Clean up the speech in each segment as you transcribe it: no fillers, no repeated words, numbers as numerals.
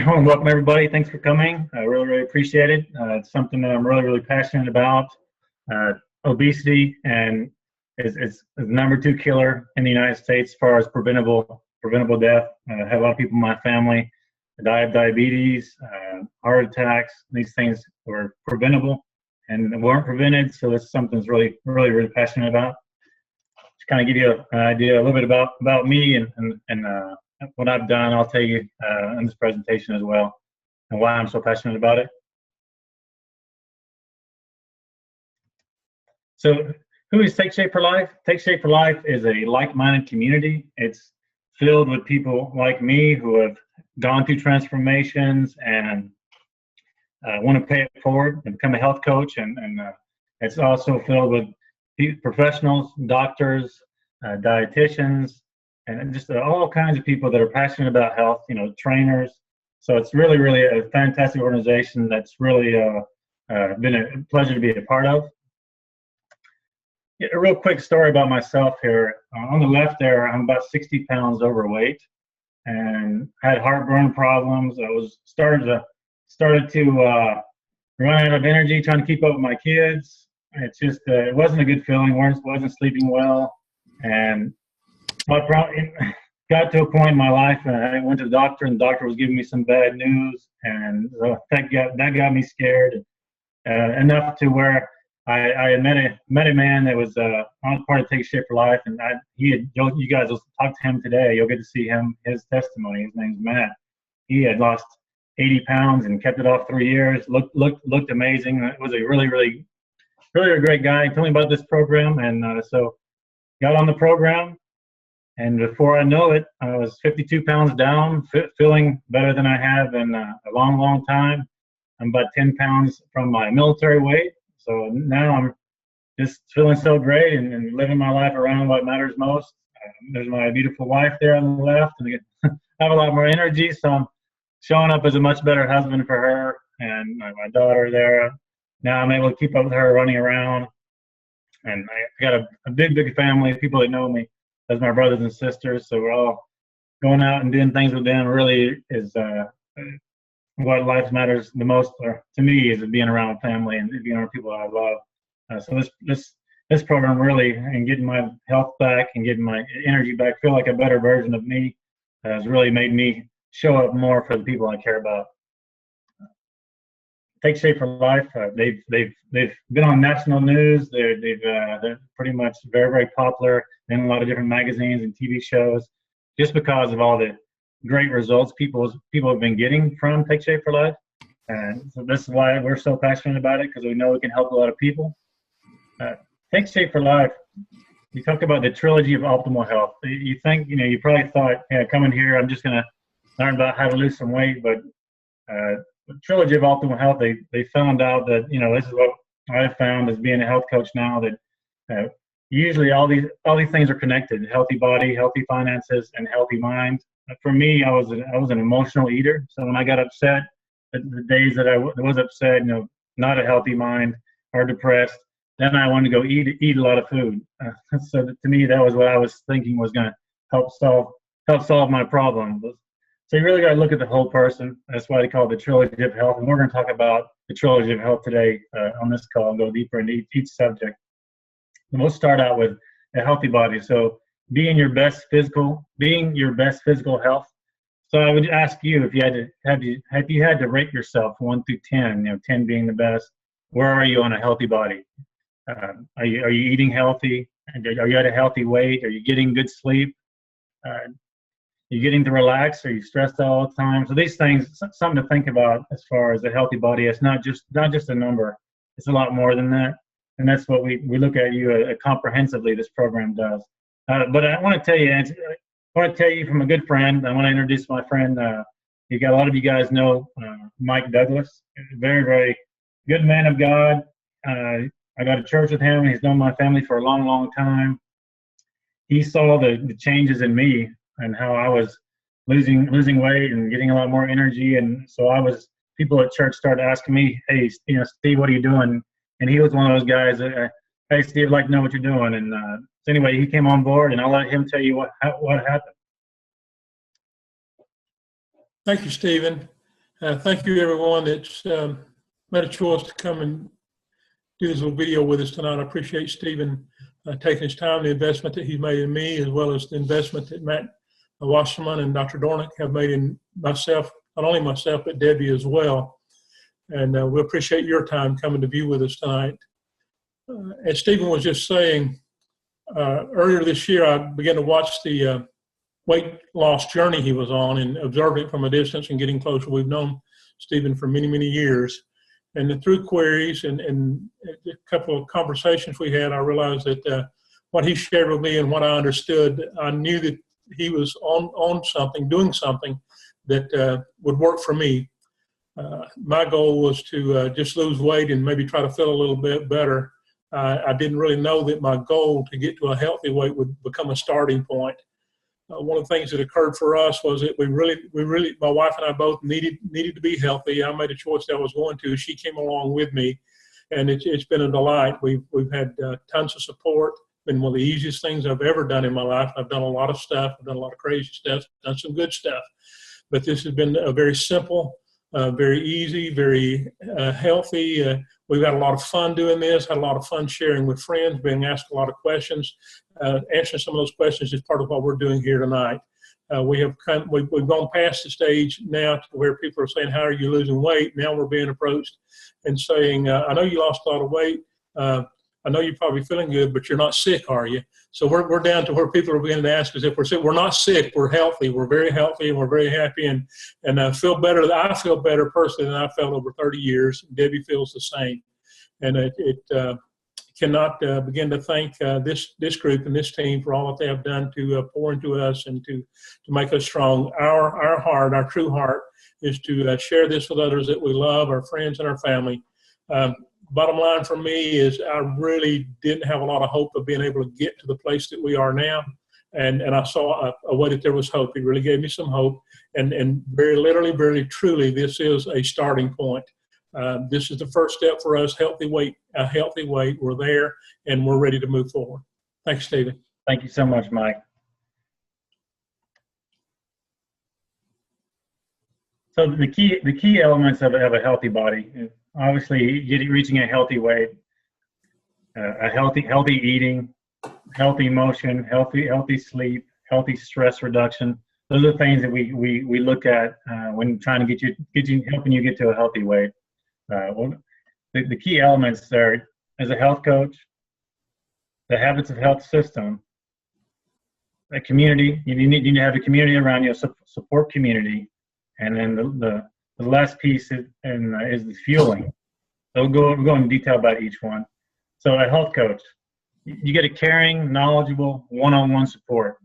want to welcome everybody. Thanks for coming. I really appreciate it. It's something that I'm really passionate about. Obesity and is the #2 killer in the United States as far as preventable death. I have a lot of people in my family that die of diabetes, heart attacks. These things were preventable and weren't prevented. So this is something that's really passionate about. Just kind of give you an idea, a little bit about me and what I've done. I'll tell you in this presentation as well, and why I'm so passionate about it. So who is Take Shape for Life? Take Shape for Life is a like-minded community. It's filled with people like me who have gone through transformations and want to pay it forward and become a health coach. And it's also filled with professionals, doctors, dietitians, and just all kinds of people that are passionate about health, trainers. So it's really a fantastic organization that's really been a pleasure to be a part of. A real quick story about myself here. On the left there, I'm about 60 pounds overweight and had heartburn problems. I was started to run out of energy trying to keep up with my kids. It's just, it wasn't a good feeling. Wasn't sleeping well. And so I probably got to a point in my life and I went to the doctor, and the doctor was giving me some bad news. And so that got me scared enough to where I met a man that was on part of Take Shape for Life, and you guys will talk to him today. You'll get to see his testimony. His name's Matt. He had lost 80 pounds and kept it off 3 years. Looked amazing. It was a really great guy. He told me about this program, and so got on the program. And before I know it, I was 52 pounds down, feeling better than I have in a long time. I'm about 10 pounds from my military weight. So now I'm just feeling so great and living my life around what matters most. There's my beautiful wife there on the left, and I have a lot more energy, so I'm showing up as a much better husband for her, and my daughter there. Now I'm able to keep up with her running around, and I got a big family of people that know me as my brothers and sisters. So we're all going out and doing things with them. Really is what life matters the most to me, is being around family and being around people I love. So this program really, and getting my health back and getting my energy back, feel like a better version of me, has really made me show up more for the people I care about. Take Shape for Life. They've been on national news. They're pretty much very popular in a lot of different magazines and TV shows, just because of all the great results people have been getting from Take Shape for Life. And so this is why we're so passionate about it, because we know we can help a lot of people. Take Shape for Life, you talk about the trilogy of optimal health. You think, you probably thought, coming here, I'm just going to learn about how to lose some weight. But the trilogy of optimal health, they found out that, this is what I've found as being a health coach now, that usually all these things are connected: healthy body, healthy finances, and healthy mind. For me, I was an emotional eater. So when I got upset, the days that I was upset, not a healthy mind or depressed, then I wanted to go eat a lot of food. So to me, that was what I was thinking was going to help solve my problem. So you really got to look at the whole person. That's why they call it the trilogy of health. And we're going to talk about the trilogy of health today on this call, and go deeper into each subject. And we'll start out with a healthy body. So being your best physical health. So I would ask you, if you had to rate yourself 1 through 10, 10 being the best, where are you on a healthy body? Are you eating healthy? Are you at a healthy weight? Are you getting good sleep? Are you getting to relax? Are you stressed all the time? So these things, something to think about as far as a healthy body. It's not just a number. It's a lot more than that. And that's what we look at you comprehensively. This program does. But I want to tell you from a good friend. I want to introduce my friend. A lot of you guys know Mike Douglas. Very good man of God. I got to church with him. He's known my family for a long time. He saw the changes in me and how I was losing weight and getting a lot more energy. And so people at church started asking me, "Hey, Steve, what are you doing?" And he was one of those guys that, "Hey, Steve, I'd like to know what you're doing." And so anyway, he came on board, and I'll let him tell you what happened. Thank you, Stephen. Thank you, everyone that's made a choice to come and do this little video with us tonight. I appreciate Stephen taking his time, the investment that he made in me, as well as the investment that Mattwasserman and Dr. Doornik have made in myself, not only myself, but Debbie as well. And we appreciate your time coming to view with us tonight. As Stephen was just saying, earlier this year, I began to watch the weight loss journey he was on and observing it from a distance and getting closer. We've known Stephen for many, many years. And through queries and a couple of conversations we had, I realized that what he shared with me and what I understood, I knew that he was on something, doing something that would work for me. My goal was to just lose weight and maybe try to feel a little bit better. I didn't really know that my goal to get to a healthy weight would become a starting point. One of the things that occurred for us was that we really, my wife and I both needed to be healthy. I made a choice that I was going to. She came along with me, and it's been a delight. We've had tons of support. Been one of the easiest things I've ever done in my life. I've done a lot of stuff. I've done a lot of crazy stuff. Done some good stuff, but this has been a very simple, very easy, very healthy. We've had a lot of fun doing this, had a lot of fun sharing with friends, being asked a lot of questions. Answering some of those questions is part of what we're doing here tonight. We've gone past the stage now to where people are saying, how are you losing weight? Now we're being approached and saying, I know you lost a lot of weight. I know you're probably feeling good, but you're not sick, are you? So we're down to where people are beginning to ask us if we're sick. We're not sick. We're healthy. We're very healthy, and we're very happy, and I feel better. I feel better personally than I felt over 30 years. Debbie feels the same, and it cannot begin to thank this group and this team for all that they have done to pour into us and to make us strong. Our heart, our true heart, is to share this with others that we love, our friends and our family. Bottom line for me is I really didn't have a lot of hope of being able to get to the place that we are now. And I saw a way that there was hope. He really gave me some hope. And very literally, very truly, this is a starting point. This is the first step for us, a healthy weight. We're there, and we're ready to move forward. Thanks, Stephen. Thank you so much, Mike. So the key elements of a healthy body, obviously reaching a healthy weight, a healthy eating, healthy motion, healthy sleep, healthy stress reduction. Those are the things that we look at when trying to helping you get to a healthy weight. The key elements are, as a health coach, the habits of health system, a community. You need to have a community around you, a support community. And then the last piece is the fueling. So we'll go in detail about each one. So a health coach, you get a caring, knowledgeable, one-on-one support.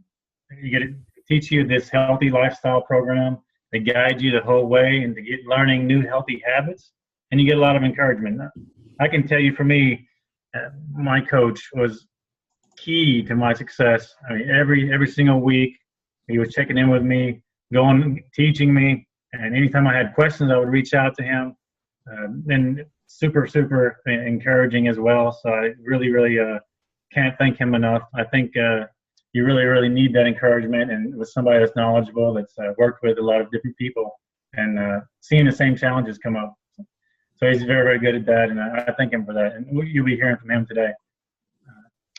You get to teach you this healthy lifestyle program. They guide you the whole way and to get learning new healthy habits. And you get a lot of encouragement. I can tell you, for me, my coach was key to my success. I mean, every single week, he was checking in with me, teaching me, and anytime I had questions, I would reach out to him. And super encouraging as well. So I really can't thank him enough. I think you really need that encouragement, and with somebody that's knowledgeable, that's worked with a lot of different people, and seeing the same challenges come up. So he's very good at that, and I thank him for that. And you'll be hearing from him today.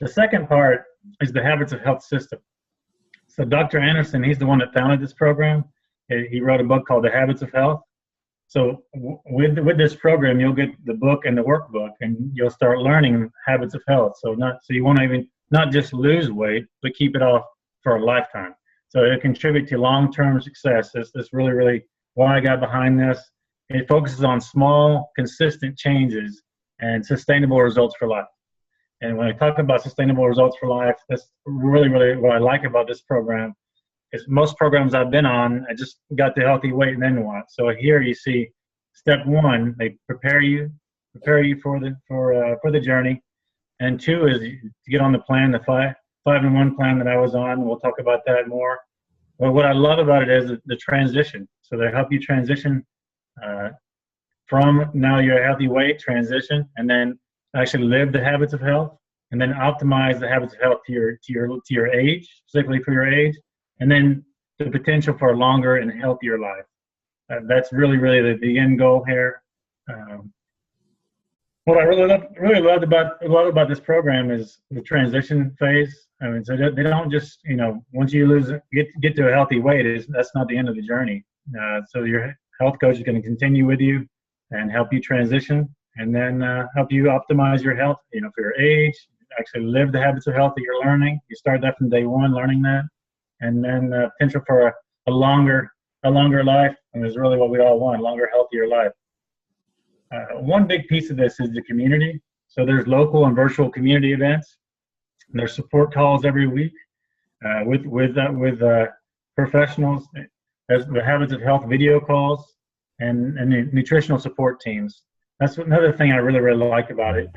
The second part is the habits of health system. So Dr. Anderson, he's the one that founded this program. He wrote a book called The Habits of Health. So with this program, you'll get the book and the workbook, and you'll start learning habits of health. So you want to even not just lose weight, but keep it off for a lifetime. So it'll contribute to long-term success. That's really why I got behind this. It focuses on small, consistent changes and sustainable results for life. And when I talk about sustainable results for life, that's really what I like about this program. Is most programs I've been on, I just got to healthy weight and then what? So here you see, step one, they prepare you for the journey, and two is to get on the plan, the 5-in-1 plan that I was on. We'll talk about that more. But what I love about it is the transition. So they help you transition from now you're a healthy weight, transition, and then actually live the habits of health, and then optimize the habits of health to your age, specifically for your age. And then the potential for a longer and healthier life. That's really the end goal here. What I really loved about this program is the transition phase. I mean, so they don't just, once you get to a healthy weight, that's not the end of the journey. So your health coach is going to continue with you and help you transition, and then help you optimize your health, for your age, actually live the habits of health that you're learning. You start that from day one, learning that, and then potential for a longer life, and is really what we all want, a longer, healthier life. One big piece of this is the community. So there's local and virtual community events. There's support calls every week with professionals. There's the Habits of Health video calls and the nutritional support teams. That's another thing I really like about it.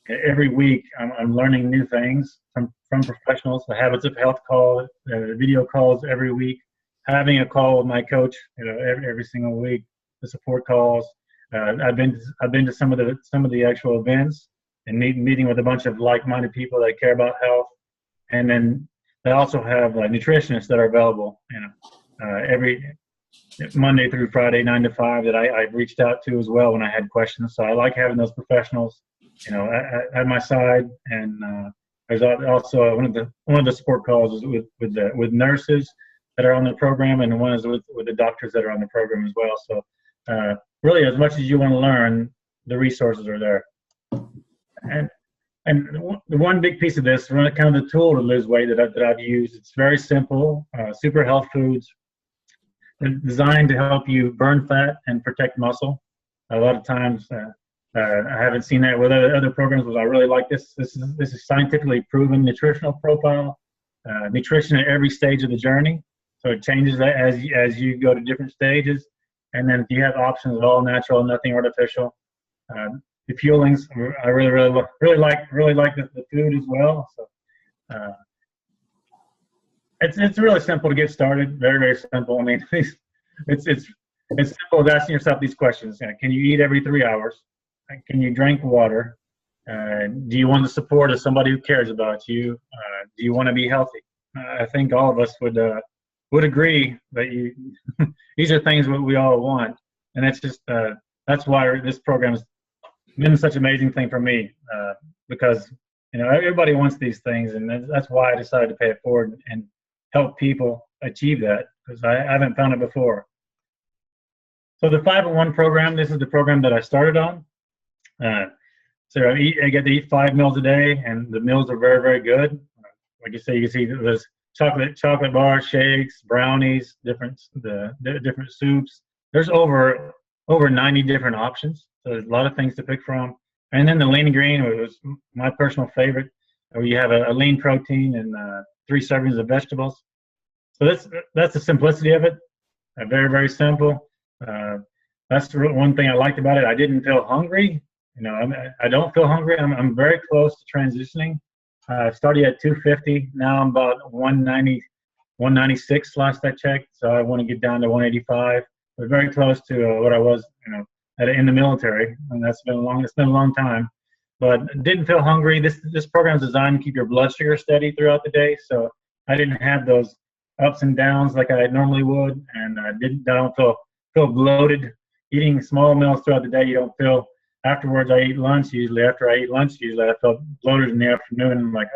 Every week I'm learning new things from professionals. The Habits of Health call, video calls every week. Having a call with my coach, every single week. The support calls. I've been to some of the actual events and meeting with a bunch of like-minded people that care about health, and then they also have nutritionists that are available, every Monday through Friday, 9 to 5, that I reached out to as well when I had questions. So I like having those professionals, at my side. And there's also one of the support calls is with nurses that are on the program, and one is with the doctors that are on the program as well. So really, as much as you want to learn, the resources are there. And the one big piece of this, kind of the tool to lose weight that I've used, it's very simple. Super health foods. They're designed to help you burn fat and protect muscle. A lot of times, I haven't seen that with other programs, but I really like this. This is scientifically proven nutritional profile. Nutrition at every stage of the journey. So it changes as you go to different stages. And then if you have options of all natural, nothing artificial. The fuelings, I really like the food as well. So it's really simple to get started. Very simple. I mean, it's simple as asking yourself these questions. Can you eat every 3 hours? Can you drink water? Do you want the support of somebody who cares about you? Do you want to be healthy? I think all of us would agree that these are things that we all want, and that's why this program has been such an amazing thing for me, because everybody wants these things, and that's why I decided to pay it forward and help people achieve that, because I haven't found it before. So the 5-in-1 program, this is the program that I started on. So I get to eat 5 meals a day, and the meals are very good. Like you can see there's chocolate bars, shakes, brownies, different soups. There's over 90 different options. So there's a lot of things to pick from. And then the lean and green was my personal favorite, where you have a lean protein and 3 servings of vegetables. So that's the simplicity of it. Very simple. That's one thing I liked about it. I didn't feel hungry. I don't feel hungry. I'm very close to transitioning. I started at 250. Now I'm about 190, 196 last I checked. So I want to get down to 185. We're very close to what I was, in the military, and it's been a long time. But didn't feel hungry. This program is designed to keep your blood sugar steady throughout the day. So I didn't have those ups and downs like I normally would, and I don't feel bloated. Eating small meals throughout the day, you don't feel. Afterwards, I eat lunch usually. After I eat lunch, I felt bloated in the afternoon, and I'm like,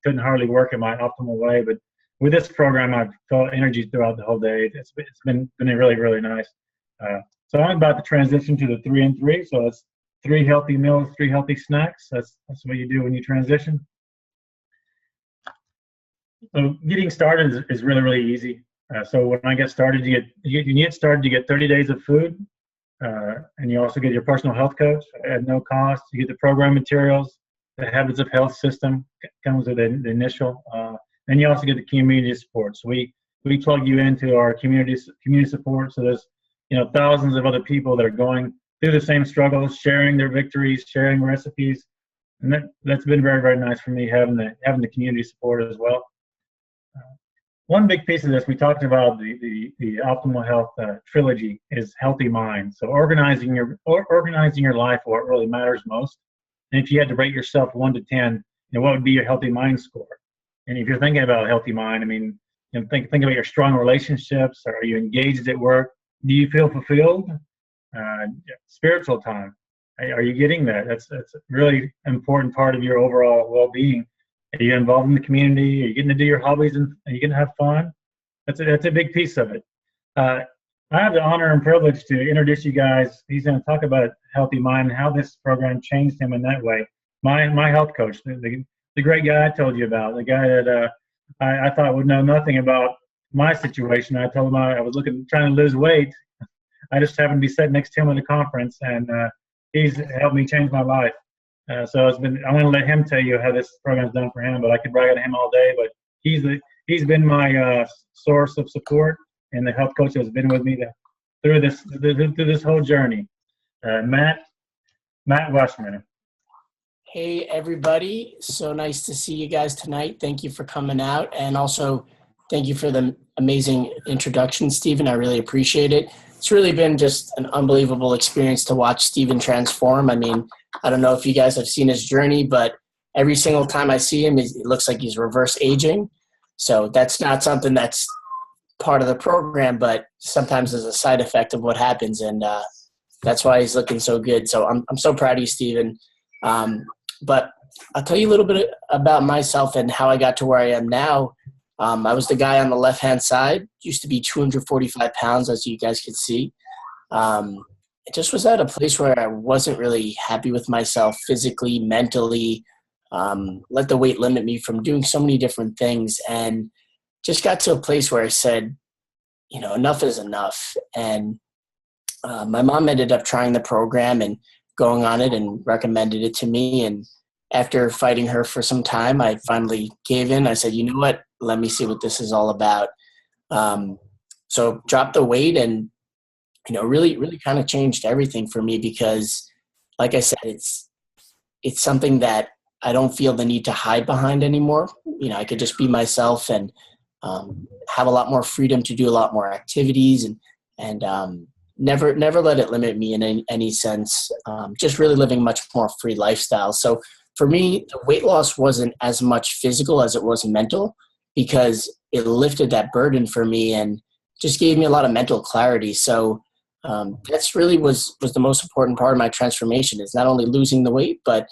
couldn't hardly work in my optimal way. But with this program, I've felt energy throughout the whole day. It's been really nice. So I'm about to transition to the 3-in-3. So it's 3 healthy meals, 3 healthy snacks. That's what you do when you transition. So getting started is really easy. So when I get started, you get 30 days of food. And you also get your personal health coach at no cost. You get the program materials. The Habits of Health system comes with the initial. And you also get the community support. So we plug you into our community support. So there's thousands of other people that are going through the same struggles, sharing their victories, sharing recipes, and that's been very nice for me, having the community support as well. One big piece of this, we talked about the optimal health trilogy, is healthy mind. So organizing your life, what really matters most. And if you had to rate yourself 1 to 10, what would be your healthy mind score? And if you're thinking about a healthy mind, I mean, think about your strong relationships. Are you engaged at work? Do you feel fulfilled? Spiritual time. Are you getting that? That's a really important part of your overall well-being. Are you involved in the community? Are you getting to do your hobbies and are you getting to have fun? That's a big piece of it. I have the honor and privilege to introduce you guys. He's going to talk about Healthy Mind and how this program changed him in that way. My health coach, the great guy I told you about, the guy that I thought would know nothing about my situation. I told him I was trying to lose weight. I just happened to be sitting next to him at a conference, and he's helped me change my life. So I'm going to let him tell you how this program's done for him, but I could brag on him all day. But he's been my source of support, and the health coach has been with me through this whole journey. Mattwasserman. Hey everybody, so nice to see you guys tonight. Thank you for coming out, and also thank you for the amazing introduction, Stephen. I really appreciate it. It's really been just an unbelievable experience to watch Stephen transform. I mean, I don't know if you guys have seen his journey, but every single time I see him, it looks like he's reverse aging. So that's not something that's part of the program, but sometimes is a side effect of what happens, and that's why he's looking so good. So I'm so proud of you, Stephen. But I'll tell you a little bit about myself and how I got to where I am now. I was the guy on the left-hand side, used to be 245 pounds, as you guys could see. It just was at a place where I wasn't really happy with myself physically, mentally, let the weight limit me from doing so many different things, and just got to a place where I said, enough is enough. And my mom ended up trying the program and going on it and recommended it to me. And after fighting her for some time, I finally gave in. I said, you know what, let me see what this is all about. So dropped the weight and, really kind of changed everything for me because, like I said, it's something that I don't feel the need to hide behind anymore. I could just be myself and have a lot more freedom to do a lot more activities and never let it limit me in any sense. Just really living much more free lifestyle. So for me, the weight loss wasn't as much physical as it was mental because it lifted that burden for me and just gave me a lot of mental clarity. So that's really was the most important part of my transformation is not only losing the weight, but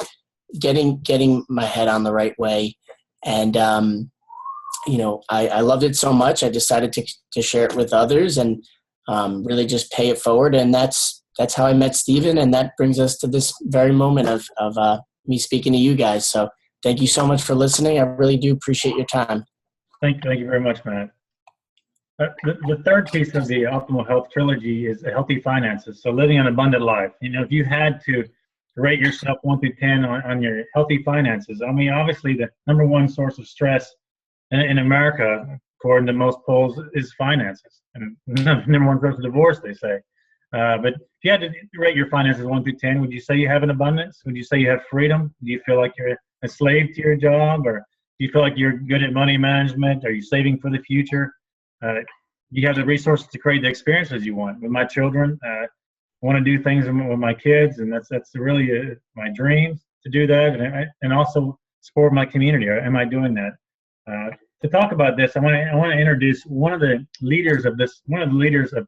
getting my head on the right way. And, I loved it so much. I decided to share it with others and really just pay it forward. And that's how I met Stephen. And that brings us to this very moment of me speaking to you guys. So thank you so much for listening. I really do appreciate your time. Thank you very much, Matt. The third piece of the Optimal Health Trilogy is healthy finances. So living an abundant life. If you had to rate yourself 1 through 10 on your healthy finances, I mean, obviously the number one source of stress in America, according to most polls, is finances. And number one source of divorce, they say. But if you had to rate your finances 1 through 10, would you say you have an abundance? Would you say you have freedom? Do you feel like you're a slave to your job? Or do you feel like you're good at money management? Are you saving for the future? Do you have the resources to create the experiences you want? With my children, I want to do things with my kids, and that's really my dreams to do that, and also support my community. Am I doing that? To talk about this, I want to introduce one of the leaders of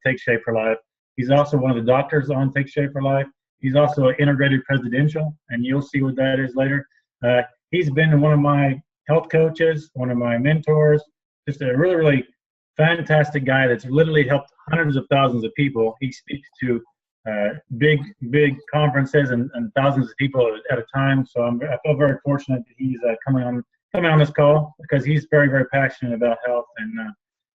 Take Shape for Life. He's also one of the doctors on Take Shape for Life. He's also an integrated presidential, and you'll see what that is later. He's been one of my health coaches, one of my mentors, just a really, really fantastic guy that's literally helped hundreds of thousands of people. He speaks to big conferences and thousands of people at a time. So I feel very fortunate that he's coming on this call because he's very, very passionate about health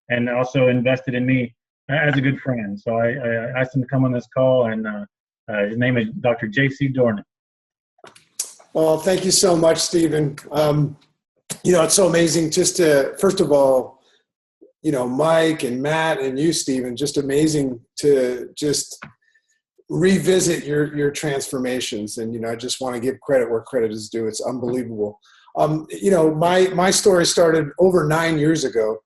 and also invested in me as a good friend. So I asked him to come on this call, and his name is Dr. J.C. Doornik. Well, thank you so much, Stephen. It's so amazing just to, first of all, Mike and Matt and you, Stephen, just amazing to just revisit your transformations. And, I just want to give credit where credit is due. It's unbelievable. My story started over 9 years ago.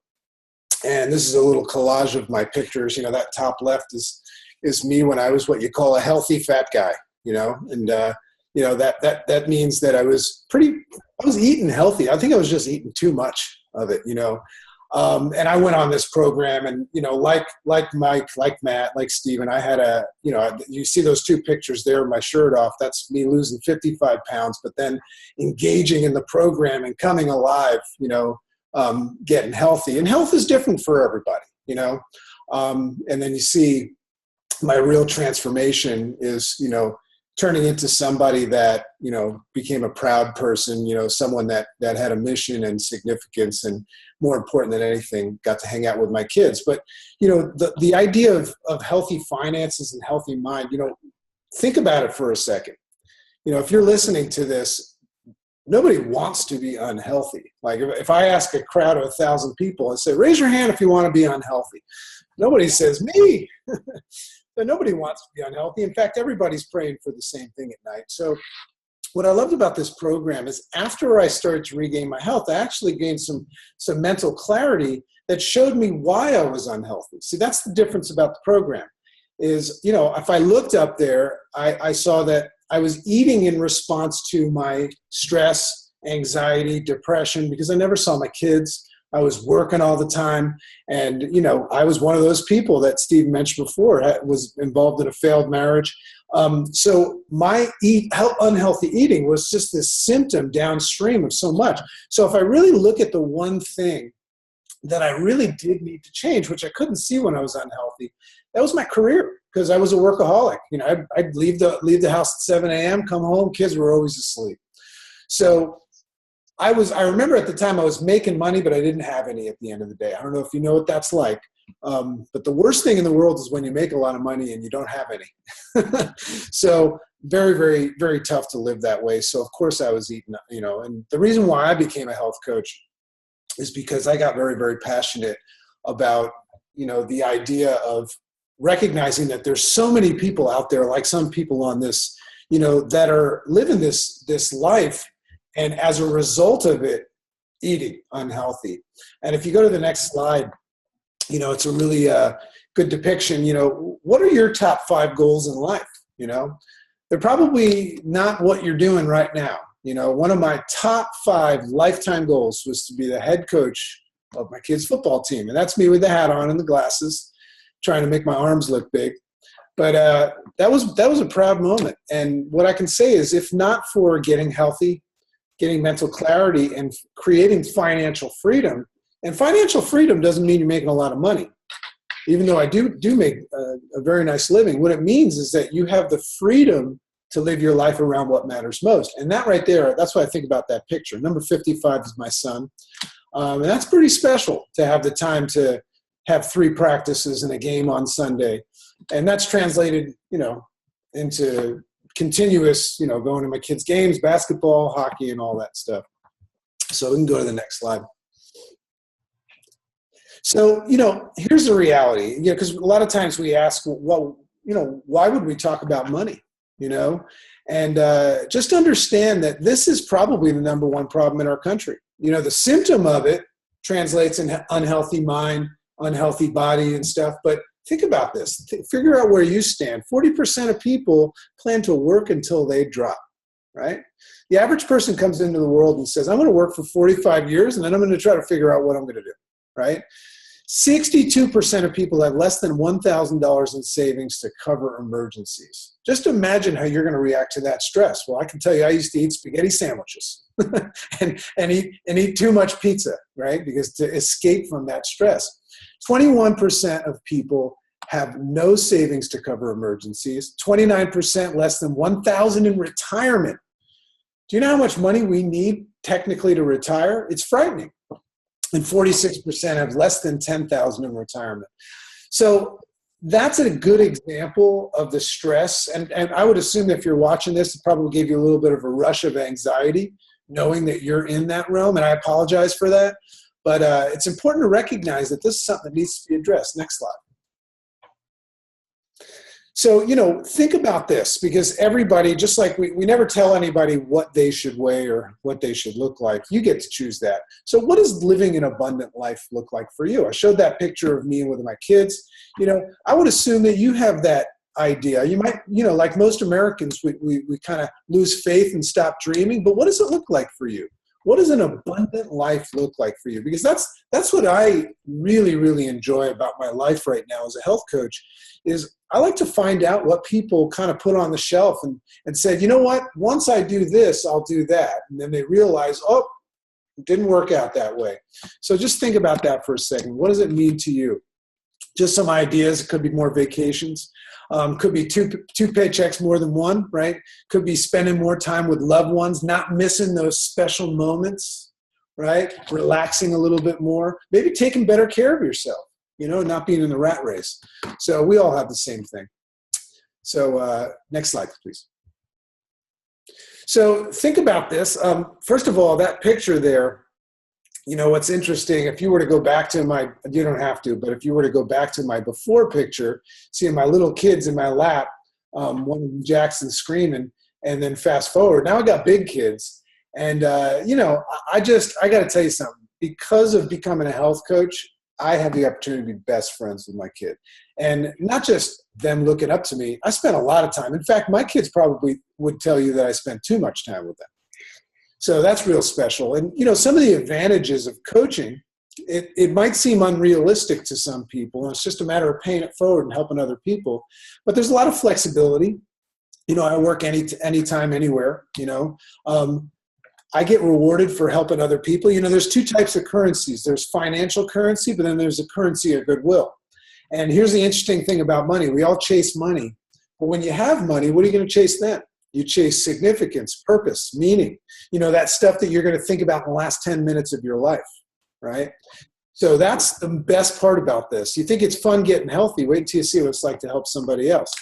And this is a little collage of my pictures. That top left is me when I was what you call a healthy fat guy, and, that means that I was eating healthy. I think I was just eating too much of it, And I went on this program, and, like Mike, like Matt, like Steven, I had you see those two pictures there, my shirt off, that's me losing 55 pounds, but then engaging in the program and coming alive, getting healthy. And health is different for everybody, and then you see my real transformation is, turning into somebody that, became a proud person, someone that had a mission and significance, and more important than anything, got to hang out with my kids. But, the idea of healthy finances and healthy mind, think about it for a second. If you're listening to this, nobody wants to be unhealthy. Like if I ask a crowd of 1,000 people and say, raise your hand if you want to be unhealthy. Nobody says me. But nobody wants to be unhealthy. In fact, everybody's praying for the same thing at night. So what I loved about this program is after I started to regain my health, I actually gained some mental clarity that showed me why I was unhealthy. See, that's the difference about the program is, if I looked up there, I saw that I was eating in response to my stress, anxiety, depression, because I never saw my kids. I was working all the time. And, I was one of those people that Steve mentioned before, was involved in a failed marriage. So my unhealthy eating was just this symptom downstream of so much. So if I really look at the one thing that I really did need to change, which I couldn't see when I was unhealthy, that was my career, because I was a workaholic. I'd leave the house at 7 a.m., come home, kids were always asleep. So I remember at the time I was making money, but I didn't have any at the end of the day. I don't know if you know what that's like. But the worst thing in the world is when you make a lot of money and you don't have any. So very, very, very tough to live that way. So of course I was eating, and the reason why I became a health coach is because I got very, very passionate about, the idea of recognizing that there's so many people out there, like some people on this, that are living this life, and as a result of it, eating unhealthy. And if you go to the next slide, it's a really good depiction. What are your top 5 goals in life? They're probably not what you're doing right now. One of my top 5 lifetime goals was to be the head coach of my kids' football team. And that's me with the hat on and the glasses, trying to make my arms look big. But that was a proud moment. And what I can say is, if not for getting healthy, getting mental clarity, and creating financial freedom, and financial freedom doesn't mean you're making a lot of money, even though I do make a very nice living. What it means is that you have the freedom to live your life around what matters most. And that right there, that's what I think about that picture. Number 55 is my son. And that's pretty special to have the time to have 3 practices and a game on Sunday. And that's translated, into continuous, going to my kids' games, basketball, hockey, and all that stuff. So we can go to the next slide. So, here's the reality, because a lot of times we ask, well, why would we talk about money, And just understand that this is probably the number one problem in our country. The symptom of it translates in unhealthy mind, unhealthy body and stuff. But think about this. Figure out where you stand. 40% of people plan to work until they drop, right? The average person comes into the world and says, I'm going to work for 45 years, and then I'm going to try to figure out what I'm going to do, right? 62% of people have less than $1,000 in savings to cover emergencies. Just imagine how you're going to react to that stress. Well, I can tell you, I used to eat spaghetti sandwiches and eat too much pizza, right? Because to escape from that stress. 21% of people have no savings to cover emergencies. 29% less than $1,000 in retirement. Do you know how much money we need technically to retire? It's frightening. And 46% have less than $10,000 in retirement. So that's a good example of the stress. And I would assume that if you're watching this, it probably gave you a little bit of a rush of anxiety, knowing that you're in that realm. And I apologize for that. But it's important to recognize that this is something that needs to be addressed. Next slide. So, think about this, because everybody, just like we never tell anybody what they should weigh or what they should look like. You get to choose that. So what does living an abundant life look like for you? I showed that picture of me with my kids. I would assume that you have that idea. You might, like most Americans, we kind of lose faith and stop dreaming. But what does it look like for you? what does an abundant life look like for you? Because that's what I really, really enjoy about my life right now as a health coach, is I like to find out what people kind of put on the shelf and said, you know what, once I do this, I'll do that. And then they realize, oh, it didn't work out that way. So just think about that for a second. What does it mean to you? Just some ideas. It could be more vacations. Could be two paychecks more than one, right? Could be spending more time with loved ones, not missing those special moments, right? Relaxing a little bit more. Maybe taking better care of yourself, not being in the rat race. So we all have the same thing. So next slide, please. So think about this. First of all, that picture there, what's interesting, if you were to go back to you don't have to, but if you were to go back to my before picture, seeing my little kids in my lap, one of them, Jackson, screaming, and then fast forward, now I got big kids. And, I got to tell you something. Because of becoming a health coach, I have the opportunity to be best friends with my kid. And not just them looking up to me. I spent a lot of time. In fact, my kids probably would tell you that I spent too much time with them. So that's real special. And, some of the advantages of coaching, it might seem unrealistic to some people. And it's just a matter of paying it forward and helping other people. But there's a lot of flexibility. I work anytime, anywhere, I get rewarded for helping other people. There's two types of currencies. There's financial currency, but then there's a currency of goodwill. And here's the interesting thing about money. We all chase money. But when you have money, what are you going to chase then? You chase significance, purpose, meaning, that stuff that you're going to think about in the last 10 minutes of your life, right? So that's the best part about this. You think it's fun getting healthy, wait until you see what it's like to help somebody else.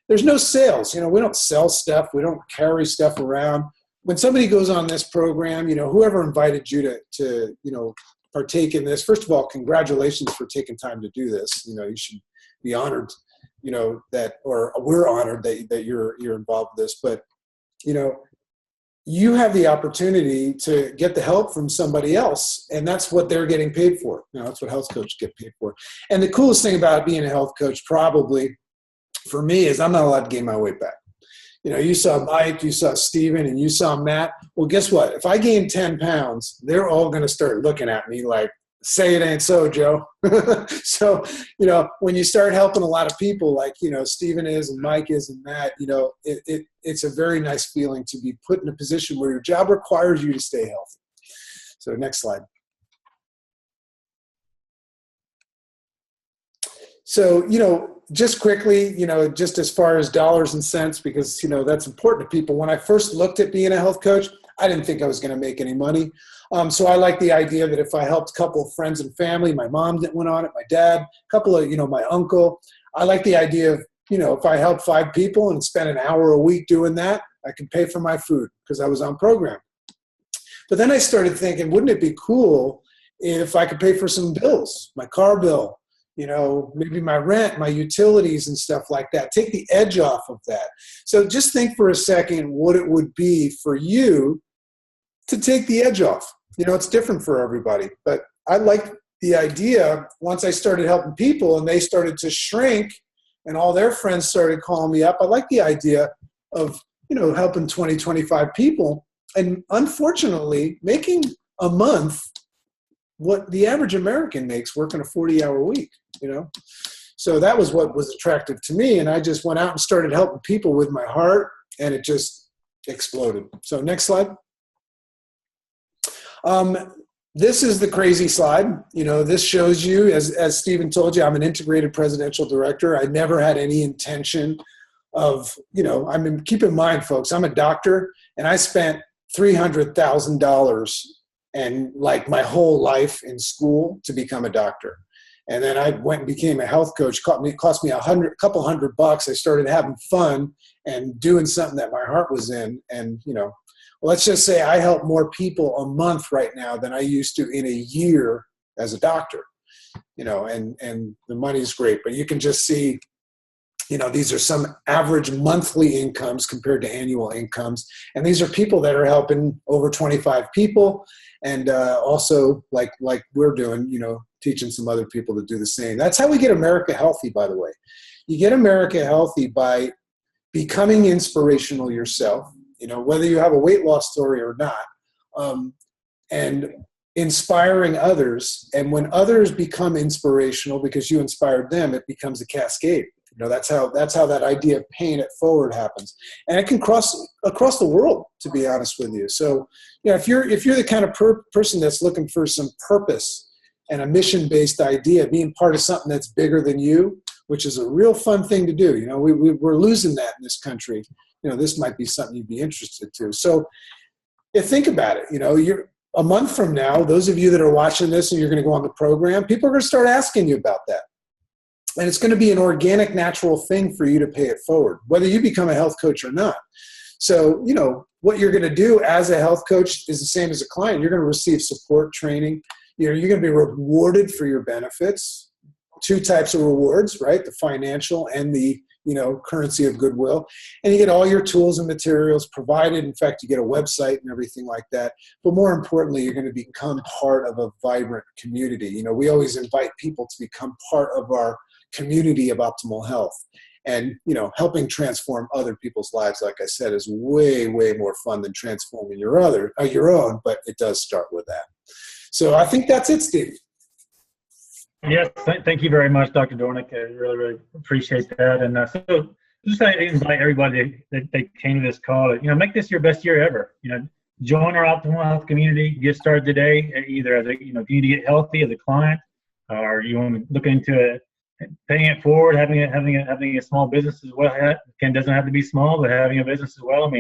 There's no sales. We don't sell stuff. We don't carry stuff around. When somebody goes on this program, whoever invited you to partake in this, first of all, congratulations for taking time to do this. You should be honored, or we're honored that you're involved with this. But, you have the opportunity to get the help from somebody else, and that's what they're getting paid for. That's what health coaches get paid for. And the coolest thing about being a health coach, probably for me, is I'm not allowed to gain my weight back. You saw Mike, you saw Steven, and you saw Matt. Well, guess what? If I gain 10 pounds, they're all going to start looking at me like, say it ain't so, Joe. So, when you start helping a lot of people like, Steven is and Mike is and Matt, it's a very nice feeling to be put in a position where your job requires you to stay healthy. So next slide. So, just quickly, just as far as dollars and cents, because, that's important to people. When I first looked at being a health coach, I didn't think I was going to make any money. So I like the idea that if I helped a couple of friends and family, my mom that went on it, my dad, a couple of, my uncle, I like the idea of, if I help 5 people and spend an hour a week doing that, I can pay for my food because I was on program. But then I started thinking, wouldn't it be cool if I could pay for some bills, my car bill, maybe my rent, my utilities and stuff like that, take the edge off of that. So just think for a second what it would be for you to take the edge off. It's different for everybody, but I like the idea once I started helping people and they started to shrink and all their friends started calling me up. I like the idea of, helping 20, 25 people and unfortunately making a month what the average American makes working a 40-hour week, So that was what was attractive to me. And I just went out and started helping people with my heart and it just exploded. So next slide. This is the crazy slide. This shows you, as Stephen told you, I'm an integrated presidential director. I never had any intention of, keep in mind, folks, I'm a doctor and I spent $300,000 and like my whole life in school to become a doctor. And then I went and became a health coach. Cost me a couple $100. I started having fun and doing something that my heart was in. And, let's just say I help more people a month right now than I used to in a year as a doctor, and the money's great, but you can just see, these are some average monthly incomes compared to annual incomes. And these are people that are helping over 25 people. And also like we're doing, teaching some other people to do the same. That's how we get America healthy, by the way. You get America healthy by becoming inspirational yourself, whether you have a weight loss story or not. and inspiring others. And when others become inspirational because you inspired them, it becomes a cascade. That's how that idea of paying it forward happens. And it can cross across the world, to be honest with you. So, if you're the kind of person that's looking for some purpose and a mission-based idea, being part of something that's bigger than you, which is a real fun thing to do. We're losing that in this country. This might be something you'd be interested to. So think about it. You're a month from now, those of you that are watching this and you're going to go on the program, people are going to start asking you about that. And it's going to be an organic, natural thing for you to pay it forward, whether you become a health coach or not. So, what you're going to do as a health coach is the same as a client. You're going to receive support training. You're going to be rewarded for your benefits. Two types of rewards, right? The financial and the, currency of goodwill. And you get all your tools and materials provided. In fact, you get a website and everything like that. But more importantly, you're going to become part of a vibrant community. We always invite people to become part of our community of optimal health. And, helping transform other people's lives, like I said, is way, way more fun than transforming your own, but it does start with that. So I think that's it, Steve. Yes, thank you very much, Dr. Doornik. I really, really appreciate that. And so just I invite everybody that came to this call to, make this your best year ever. Join our optimal health community. Get started today, either as a, if you need to get healthy as a client, or you want to look into it, paying it forward, having a small business as well. It doesn't have to be small, but having a business as well.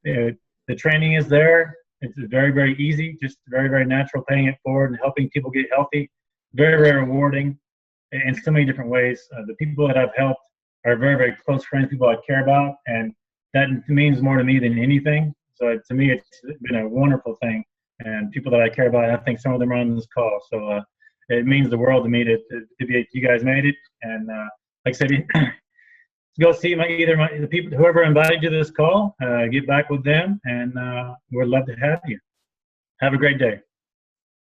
The training is there. It's very, very easy, just very, very natural, paying it forward and helping people get healthy. Very, very rewarding in so many different ways. The people that I've helped are very, very close friends, people I care about, and that means more to me than anything. So to me, it's been a wonderful thing, and people that I care about, I think some of them are on this call. So it means the world to me to be, you guys made it. And like I said, go see the people, whoever invited you to this call, get back with them, and we'd love to have you. Have a great day.